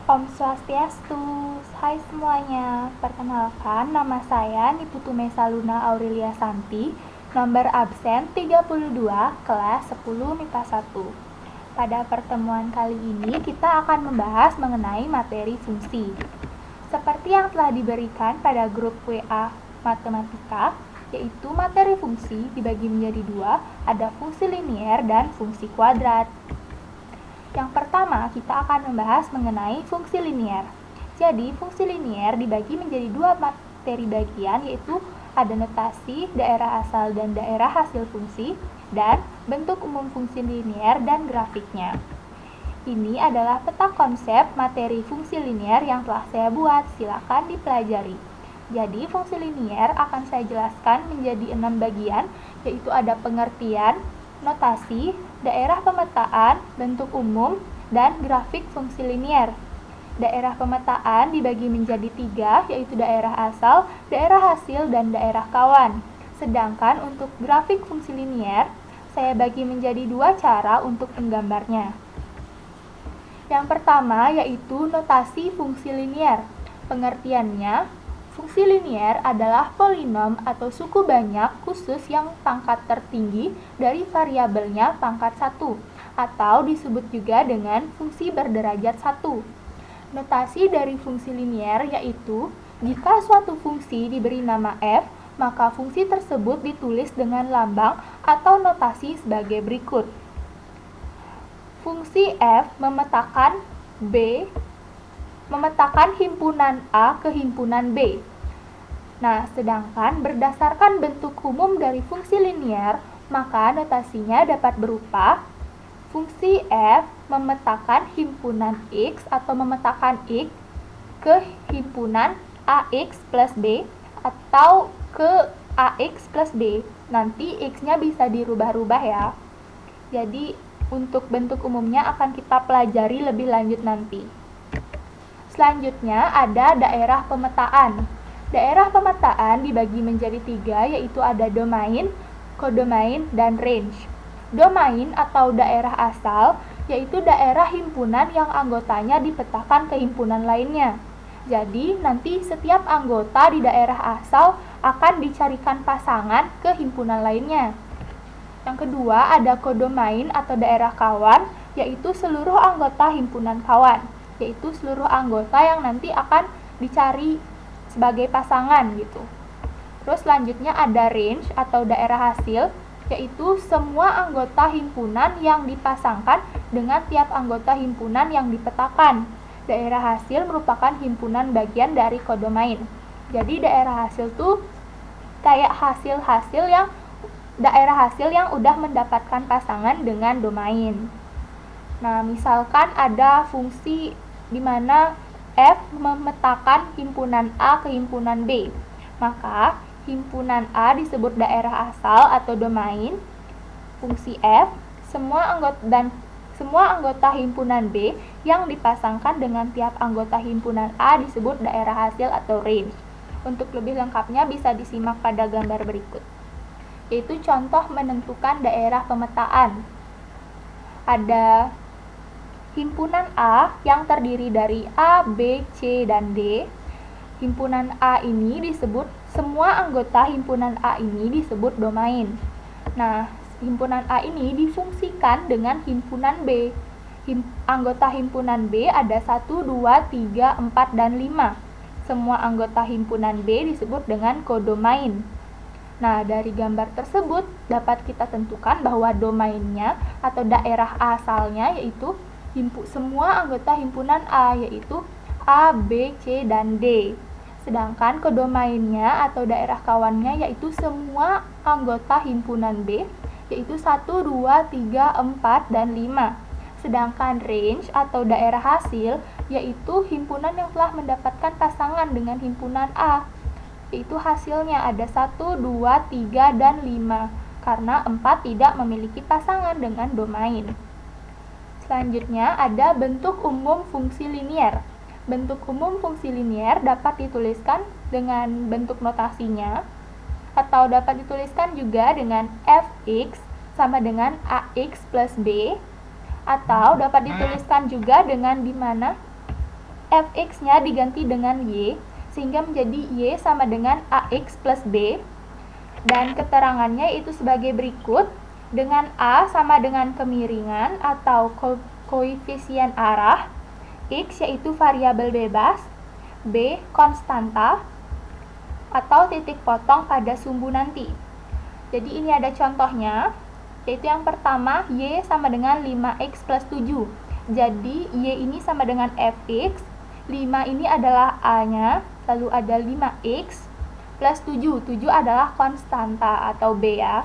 Om Swastiastu, hai semuanya. Perkenalkan, nama saya Niputu Mesa Luna Aurelia Santi, nomor absen 32, kelas 10 MIPA 1. Pada pertemuan kali ini, kita akan membahas mengenai materi fungsi. Seperti yang telah diberikan pada grup WA Matematika, yaitu materi fungsi dibagi menjadi dua, ada fungsi linier dan fungsi kuadrat. Yang pertama, kita akan membahas mengenai fungsi linier. Jadi, fungsi linier dibagi menjadi dua materi bagian, yaitu ada notasi, daerah asal dan daerah hasil fungsi, dan bentuk umum fungsi linier dan grafiknya. Ini adalah peta konsep materi fungsi linier yang telah saya buat, silakan dipelajari. Jadi, fungsi linier akan saya jelaskan menjadi 6 bagian, yaitu ada pengertian, notasi, daerah pemetaan, bentuk umum, dan grafik fungsi linier. Daerah pemetaan dibagi menjadi 3, yaitu daerah asal, daerah hasil, dan daerah kawan. Sedangkan untuk grafik fungsi linier, saya bagi menjadi 2 cara untuk menggambarnya. Yang pertama yaitu notasi fungsi linier. Pengertiannya, fungsi linier adalah polinom atau suku banyak khusus yang pangkat tertinggi dari variabelnya pangkat 1, atau disebut juga dengan fungsi berderajat 1. Notasi dari fungsi linier yaitu, jika suatu fungsi diberi nama f, maka fungsi tersebut ditulis dengan lambang atau notasi sebagai berikut. Fungsi f memetakan himpunan A ke himpunan B. Nah, sedangkan berdasarkan bentuk umum dari fungsi linier, maka notasinya dapat berupa fungsi f memetakan himpunan x atau memetakan x ke himpunan ax plus b atau ke ax plus b. Nanti x-nya bisa dirubah-rubah ya. Jadi, untuk bentuk umumnya akan kita pelajari lebih lanjut nanti. Selanjutnya ada daerah pemetaan. Daerah pemetaan dibagi menjadi 3, yaitu ada domain, kodomain, dan range. Domain atau daerah asal yaitu daerah himpunan yang anggotanya dipetakan ke himpunan lainnya. Jadi, nanti setiap anggota di daerah asal akan dicarikan pasangan ke himpunan lainnya. Yang kedua, ada kodomain atau daerah kawan, yaitu seluruh anggota himpunan kawan, yaitu seluruh anggota yang nanti akan dicari sebagai pasangan gitu. Terus selanjutnya ada range atau daerah hasil, yaitu semua anggota himpunan yang dipasangkan dengan tiap anggota himpunan yang dipetakan. Daerah hasil merupakan himpunan bagian dari kodomain. Jadi daerah hasil tuh kayak daerah hasil yang udah mendapatkan pasangan dengan domain. Nah, misalkan ada fungsi di mana f memetakan himpunan A ke himpunan B, maka himpunan A disebut daerah asal atau domain fungsi f, semua anggota himpunan B yang dipasangkan dengan tiap anggota himpunan A disebut daerah hasil atau range. Untuk lebih lengkapnya bisa disimak pada gambar berikut, yaitu contoh menentukan daerah pemetaan. Ada himpunan A yang terdiri dari A, B, C, dan D. Himpunan A ini disebut, semua anggota himpunan A ini disebut domain. Nah, himpunan A ini difungsikan dengan himpunan B. Anggota himpunan B ada 1, 2, 3, 4, dan 5. Semua anggota himpunan B disebut dengan kodomain. Nah, dari gambar tersebut dapat kita tentukan bahwa domainnya atau daerah asalnya yaitu semua anggota himpunan A, yaitu A, B, C, dan D. Sedangkan kodomainnya atau daerah kawannya yaitu semua anggota himpunan B, yaitu 1, 2, 3, 4, dan 5. Sedangkan range atau daerah hasil yaitu himpunan yang telah mendapatkan pasangan dengan himpunan A, yaitu hasilnya ada 1, 2, 3, dan 5, karena 4 tidak memiliki pasangan dengan domain. Selanjutnya ada bentuk umum fungsi linier. Bentuk umum fungsi linier dapat dituliskan dengan bentuk notasinya, atau dapat dituliskan juga dengan fx sama dengan ax plus b, atau dapat dituliskan juga dengan dimana fx-nya diganti dengan y, sehingga menjadi y sama dengan ax plus b. Dan keterangannya itu sebagai berikut, dengan a sama dengan kemiringan atau koefisien arah, x yaitu variabel bebas, b konstanta, atau titik potong pada sumbu nanti. Jadi ini ada contohnya, yaitu yang pertama, y sama dengan 5x plus 7. Jadi y ini sama dengan fx, 5 ini adalah a-nya, lalu ada 5x plus 7. 7 adalah konstanta atau b ya.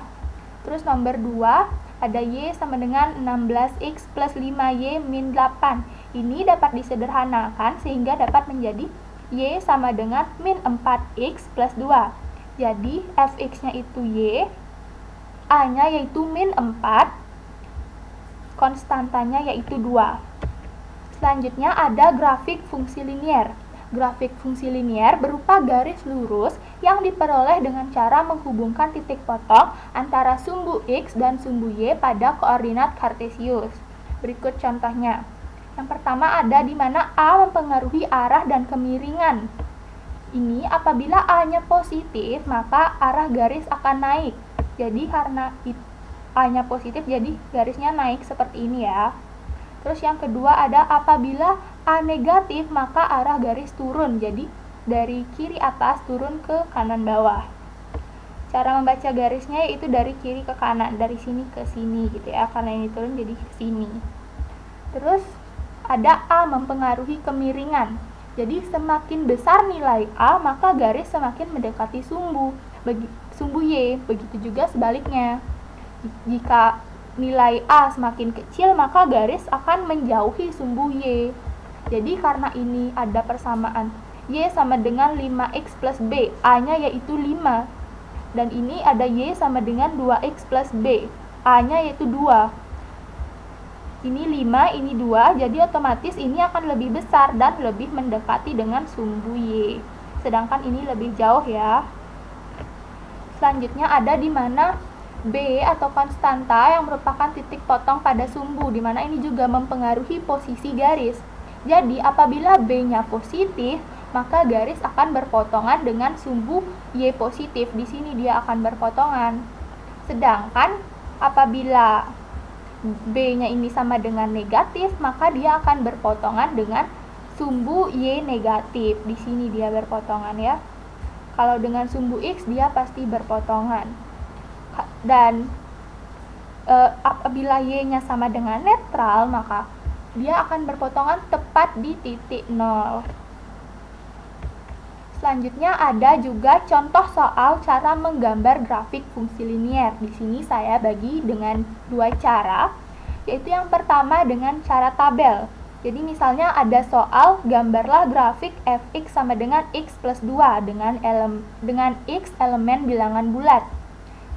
Terus nomor 2, ada y sama dengan 16x plus 5y min 8. Ini dapat disederhanakan sehingga dapat menjadi y sama dengan min 4x plus 2. Jadi fx-nya itu y, a-nya yaitu min 4, konstantanya yaitu 2. Selanjutnya ada grafik fungsi linier. Grafik fungsi linier berupa garis lurus yang diperoleh dengan cara menghubungkan titik potong antara sumbu x dan sumbu y pada koordinat kartesius. Berikut contohnya. Yang pertama ada di mana A mempengaruhi arah dan kemiringan. Ini apabila A-nya positif, maka arah garis akan naik. Jadi karena A-nya positif, jadi garisnya naik seperti ini ya. Terus yang kedua ada apabila A negatif, maka arah garis turun. Jadi dari kiri atas turun ke kanan bawah. Cara membaca garisnya yaitu dari kiri ke kanan, dari sini ke sini gitu ya. Karena ini turun jadi ke sini. Terus ada A mempengaruhi kemiringan. Jadi semakin besar nilai A, maka garis semakin mendekati sumbu Y. Begitu juga sebaliknya. Jika nilai A semakin kecil, maka garis akan menjauhi sumbu Y. Jadi karena ini ada persamaan Y sama dengan 5x plus B, A-nya yaitu 5. Dan ini ada Y sama dengan 2x plus B, A-nya yaitu 2. Ini 5, ini 2, jadi otomatis ini akan lebih besar dan lebih mendekati dengan sumbu Y. Sedangkan ini lebih jauh ya. Selanjutnya ada di mana B atau konstanta yang merupakan titik potong pada sumbu, di mana ini juga mempengaruhi posisi garis. Jadi apabila B-nya positif, maka garis akan berpotongan dengan sumbu Y positif. Di sini dia akan berpotongan. Sedangkan apabila B-nya ini sama dengan negatif, maka dia akan berpotongan dengan sumbu Y negatif. Di sini dia berpotongan ya. Kalau dengan sumbu X dia pasti berpotongan. Dan apabila Y-nya sama dengan netral, maka dia akan berpotongan tepat di titik 0. Selanjutnya ada juga contoh soal cara menggambar grafik fungsi linier. Di sini saya bagi dengan dua cara, yaitu yang pertama dengan cara tabel. Jadi misalnya ada soal, gambarlah grafik fx sama dengan x plus 2 dengan x elemen bilangan bulat.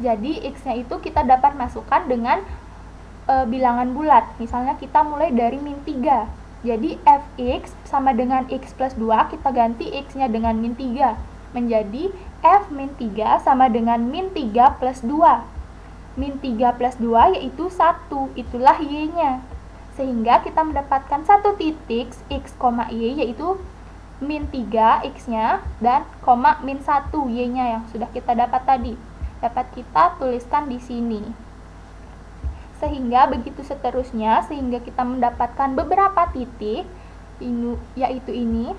Jadi x-nya itu kita dapat masukkan dengan bilangan bulat. Misalnya kita mulai dari min 3. Jadi fx sama dengan x plus 2, kita ganti x-nya dengan min 3. Menjadi f min 3 sama dengan min 3 plus 2. Min 3 plus 2 yaitu 1, itulah y-nya. Sehingga kita mendapatkan satu titik x, y yaitu min 3 x-nya dan min 1 y-nya yang sudah kita dapat tadi. Dapat kita tuliskan di sini. Sehingga begitu seterusnya, sehingga kita mendapatkan beberapa titik, yaitu ini,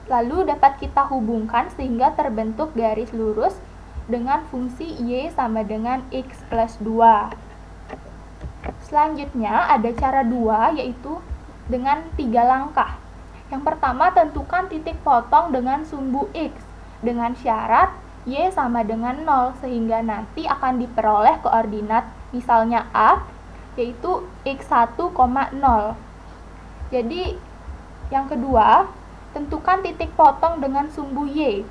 lalu dapat kita hubungkan sehingga terbentuk garis lurus dengan fungsi y sama dengan x plus 2. Selanjutnya ada cara 2, yaitu dengan 3 langkah. Yang pertama, tentukan titik potong dengan sumbu x dengan syarat y sama dengan 0, sehingga nanti akan diperoleh koordinat misalnya A, yaitu x1, 0. Jadi yang kedua, tentukan titik potong dengan sumbu y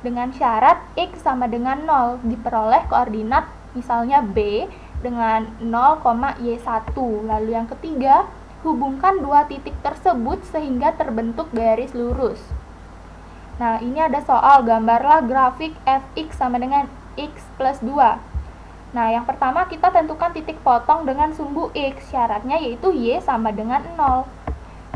dengan syarat x sama dengan 0, diperoleh koordinat misalnya B dengan 0, y1. Lalu yang ketiga, hubungkan dua titik tersebut sehingga terbentuk garis lurus. Nah, ini ada soal, gambarlah grafik fx sama dengan x plus 2. Nah, yang pertama kita tentukan titik potong dengan sumbu x, syaratnya yaitu y sama dengan 0.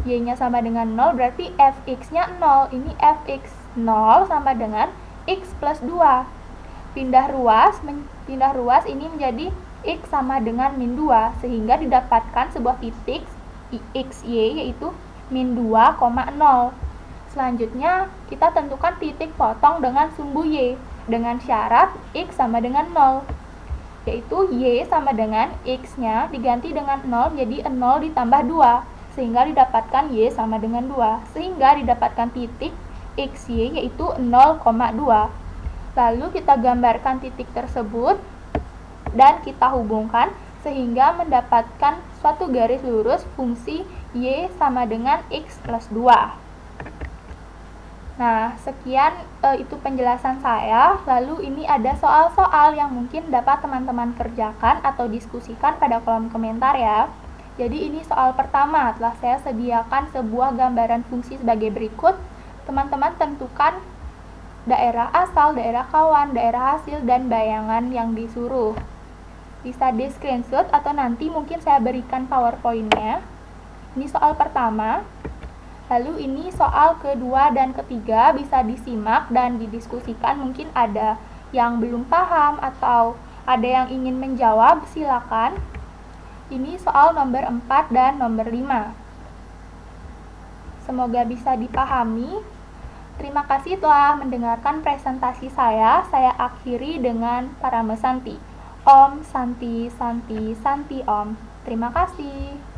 Y-nya sama dengan 0, berarti fx-nya 0. Ini fx 0 sama dengan x plus 2. Pindah ruas ini menjadi x sama dengan min 2, sehingga didapatkan sebuah titik xy yaitu min 2,0. Selanjutnya, kita tentukan titik potong dengan sumbu y dengan syarat x sama dengan 0, yaitu y sama dengan x-nya diganti dengan 0 jadi 0 ditambah 2, sehingga didapatkan y sama dengan 2, sehingga didapatkan titik xy yaitu 0,2. Lalu kita gambarkan titik tersebut dan kita hubungkan sehingga mendapatkan suatu garis lurus fungsi y sama dengan x plus 2. Nah, sekian itu penjelasan saya. Lalu ini ada soal-soal yang mungkin dapat teman-teman kerjakan atau diskusikan pada kolom komentar ya. Jadi ini soal pertama, telah saya sediakan sebuah gambaran fungsi sebagai berikut. Teman-teman tentukan daerah asal, daerah kawan, daerah hasil, dan bayangan yang disuruh. Bisa di screenshot atau nanti mungkin saya berikan PowerPoint-nya. Ini soal pertama. Lalu ini soal kedua dan ketiga bisa disimak dan didiskusikan. Mungkin ada yang belum paham atau ada yang ingin menjawab, silakan. Ini soal nomor 4 dan nomor 5. Semoga bisa dipahami. Terima kasih telah mendengarkan presentasi saya. Saya akhiri dengan Parame Santi. Om Santi Santi Santi Om. Terima kasih.